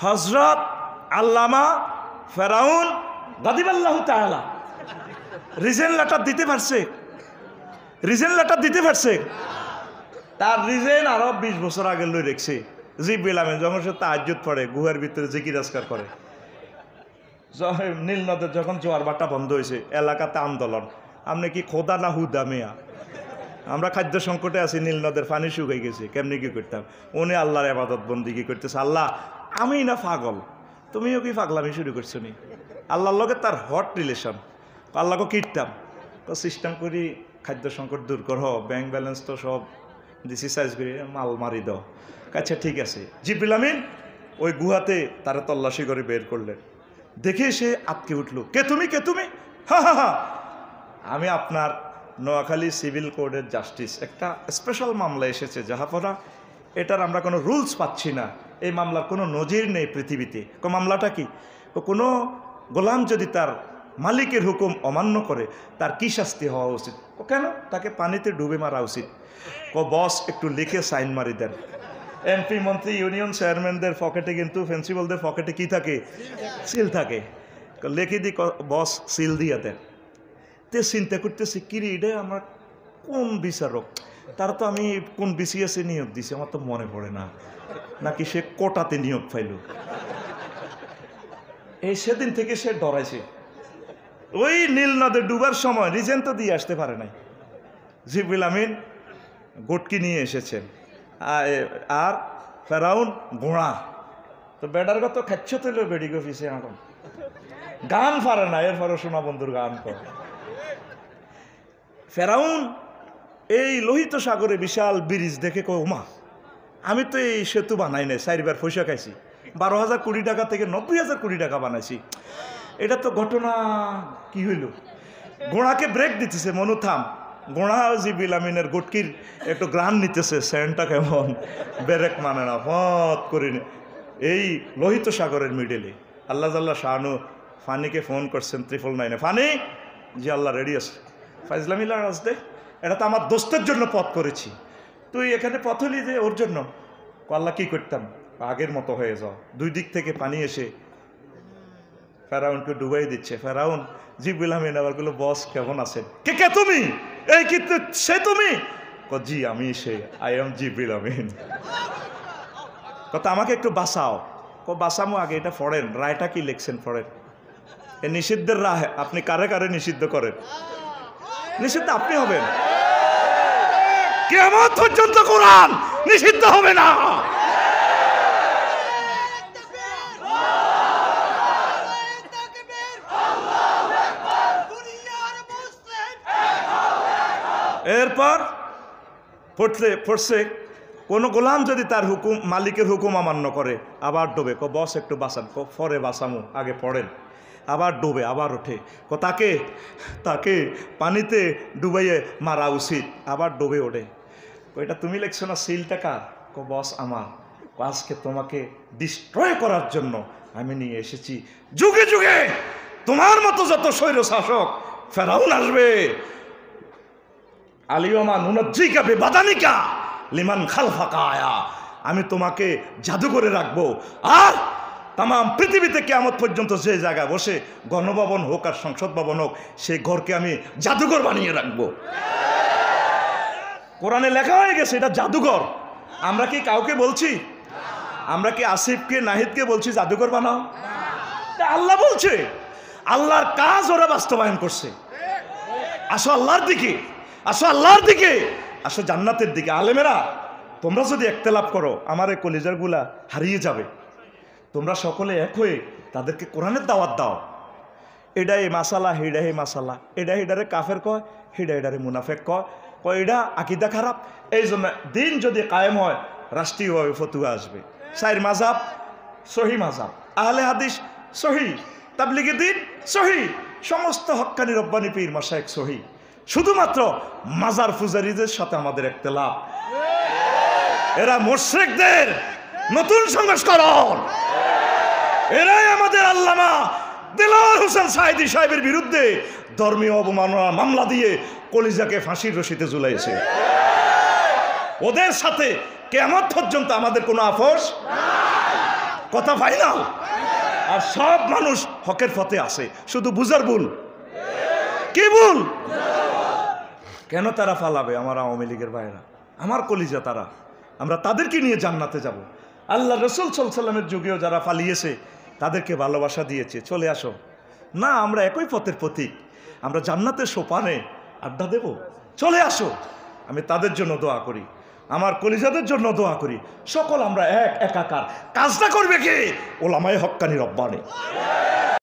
হযরত আল্লামা ফেরাউন গাদিবাল্লাহু তাআলা reason letter দিতে পারছে? রিজেন লেটার দিতে পারছে? তার রিজেন আরো 20 বছর আগে লই রেখছে। জিবরিল আমিন যখন সে তাহাজ্জুদ পড়ে, গুহার ভিতরে জিকির আজকার করে, নীল নদের যখন জোয়ার ভাটা বন্ধ হয়েছে, এলাকাতে আন্দোলন, আপনি কি খোদা না হুদা মিয়া? আমরা খাদ্য সংকটে আছি, নীল নদের পানি শুকাই গেছে, কেমনি কি করতাম? উনি আল্লাহর ইবাদত বন্দিগি করতেছে। আল্লাহ আমি না পাগল, তুমিও কি পাগলামি শুরু করছো নি? আল্লাহর লগে তার হট রিলেশন। আল্লাহকে কিটতাম তো সিস্টেম করি, খাদ্য সংকট দূর কর, ব্যাংক ব্যালেন্স তো সব দিছি সাইজ করি, মাল মারি দাও। আচ্ছা ঠিক আছে। জিবরিল আমিন ওই গুহাতে তারা তল্লাশি করে বের করলেন। দেখে সে আটকে উঠলো, কে তুমি, কে তুমি? হা হা হা, আমি আপনার নোয়াখালী সিভিল কোর্টের জাস্টিস, একটা স্পেশাল মামলা এসেছে জাহাপনা, এটার আমরা কোনো রুলস পাচ্ছি না, এই মামলার কোনো নজির নেই পৃথিবীতে। মামলাটা কি? কোনো গোলাম যদি তার মালিকের হুকুম অমান্য করে তার কি শাস্তি হওয়া উচিত? কেন? তাকে পানিতে ডুবে মারা উচিত। বস একটু লিখে সাইন মারি দেন। এমপি মন্ত্রী ইউনিয়ন চেয়ারম্যানদের পকেটে কিন্তু প্রিন্সিপালদের পকেটে কি থাকে? সিল থাকে। লিখে দি বস সিল দিয়ে দেন। তে চিন্তা করতেছি, কিরে এটা আমার কোন বিচারক? তারা তো আমি কোন বিসিএসে নিয়োগ দিছি আমার তো মনে পড়ে না, নাকি সে কোটাতে নিয়োগ পাইল। এই সেদিন থেকে সে ডরাইছে। ওই নীল নদে ডুবার সময় রিজেন তো দিয়ে আসতে পারে নাই। জিবরিল আমিন গটকি নিয়ে এসেছেন, আর ফেরাউন ঘোড়া। তো বেডার কত খাচ্ছ তেল বেড়ি গফিসে এখন গান পারে না, এরপরে সোনা বন্ধুর গান করে। ফেরাউন এই লোহিত সাগরে বিশাল ব্রিজ দেখে কয়, ওমা আমি তো এই সেতু বানাই নাই, 4 বার পয়সা খাইছি, 12,000 কোটি টাকা থেকে 90,000 কোটি টাকা বানাইছি, এটা তো ঘটনা কি হইল? ঘোড়াকে ব্রেক দিতেছে, মনু থাম। ঘোড়া জিবরিল আমিনের গটকির একটু গ্রান নিতেছে, সেন্টটা কেমন, ব্রেক মানে না, ফত করে। এই লোহিত সাগরের মিডলে আল্লাহ জাল্লা শাহানু ফানিকে ফোন করছেন 999, ফানি জি আল্লাহ রেডি আছে। ফাইজলামিল্লা রাজদে, এটা তো আমার দোস্তের জন্য পথ করেছি, তুই এখানে পথ হলি যে ওর জন্য। আল্লাহ কি করতাম, আগের মতো হয়ে যাও। 2 দিক থেকে পানি এসে ফেরাউনকে ডুবাই দিচ্ছে। ফেরাউন জিবরিল আমিন আবার বলল, বস কেমন আছেন? কে কে তুমি? এই কি সে তুমি? জি আমি সে, আই এম জিবরিল আমিন। কথা আমাকে একটু বাঁচাও। বাঁচামো আগে এটা পড়েন, রায়টা কি লিখছেন পড়েন। এ নিষিদ্ধের রায়, আপনি কারে কারে নিষিদ্ধ করেন? নিষিদ্ধ আপনি হবেন, কিয়ামত পর্যন্ত কোরআন নিষিদ্ধ হবে না। এরপর পড়ছে কোন গোলাম যদি তার হুকুম, মালিকের হুকুম অমান্য করে আবার ডোবে। বস একটু বাঁচান। ফরে বাঁচামু, আগে পড়েন। আবার ডোবে, আবার ওঠে। তাকে পানিতে ডুবাইয়ে মারা উচিত। আবার ডোবে ওঠে। এটা তুমি লিখছো না, সিলটা কার? বস আমার। আজকে তোমাকে ডিস্ট্রয় করার জন্য আমি নিয়ে এসেছি। যুগে যুগে তোমার মতো যত স্বৈর শাসক ফেরাউন আসবে, আলিয়মা নুনাজ্জিকা বিবাদানিকা লিমান খালফাকা আয়া, আমি তোমাকে জাদু করে রাখবো। আর তাম পৃথিবীতে কিয়ামত পর্যন্ত যে জায়গায় বসে গণভবন হোক আর সংসদ ভবন হোক, সেই ঘরকে আমি জাদুঘর বানিয়ে রাখবো। কোরআনে লেখা হয়ে গেছে এটা জাদুঘর। আমরা কি কাউকে বলছি? আমরা কি আসিফকে নাহিদকে বলছি জাদুঘর বানাও? আল্লাহ বলছে, আল্লাহর কাজ ওরা বাস্তবায়ন করছে। আসো আল্লাহর দিকে, আসো আল্লাহর দিকে, আসো জান্নাতের দিকে। আলেমেরা তোমরা যদি একতেলাপ করো, আমার এই কলিজারগুলা হারিয়ে যাবে। তোমরা সকলে এক হয়ে তাদেরকে কোরআনের দাওয়াত দাও। এটা এই মাসালা, হেডা হে মাসালা, এটা হেডারে কাফের কয়, হেডা হেডারে মুনাফেক কয়, এটা আকিদা খারাপ। এই জন্য দিন যদি কায়েম হয়, রাষ্ট্রীয়ভাবে ফতুয়া আসবে। 4 মাযহাব সহি মাযহাব, আহলে হাদিস সহি, তাবলিগি দিন সহি, সমস্ত হক্কানি রব্বানি পীর মাশায়েখ সহি। শুধুমাত্র মাজার ফুজারিদের সাথে আমাদের একতেলাপ। এরা মুশরিকদের নতুন সংস্করণ। এরাই আমাদের আল্লামা দেলাওয়ার হোসেন সাঈদী সাহেবের বিরুদ্ধে ধর্মীয় অবমাননা মামলা দিয়ে কলিজাকে ফাঁসির রশিতে ঝুলাইছে। ওদের সাথে কিয়ামত পর্যন্ত আমাদের কোনো আপোষ। কথা ফাইনাল। আর সব মানুষ হকের পথে আসে, শুধু বুঝার ভুল। কি ভুল? কেন তারা ফালাবে? আমার আওয়ামী লীগের ভাইরা, আমার কলিজা তারা, আমরা তাদেরকে নিয়ে জান্নাতে যাব। আল্লাহ রসুল সাল্লাল্লাহু আলাইহি ওয়াসাল্লামের যুগেও যারা ফালিয়েছে তাদেরকে ভালোবাসা দিয়েছে, চলে আসো না, আমরা একই পথের প্রতীক, আমরা জান্নাতের সোপানে আড্ডা দেব, চলে আসো। আমি তাদের জন্য দোয়া করি, আমার কলিজাদের জন্য দোয়া করি, সকল আমরা এক একাকার। কাজটা করবে কে? ওলামায়ে হক্কানি রব্বানি।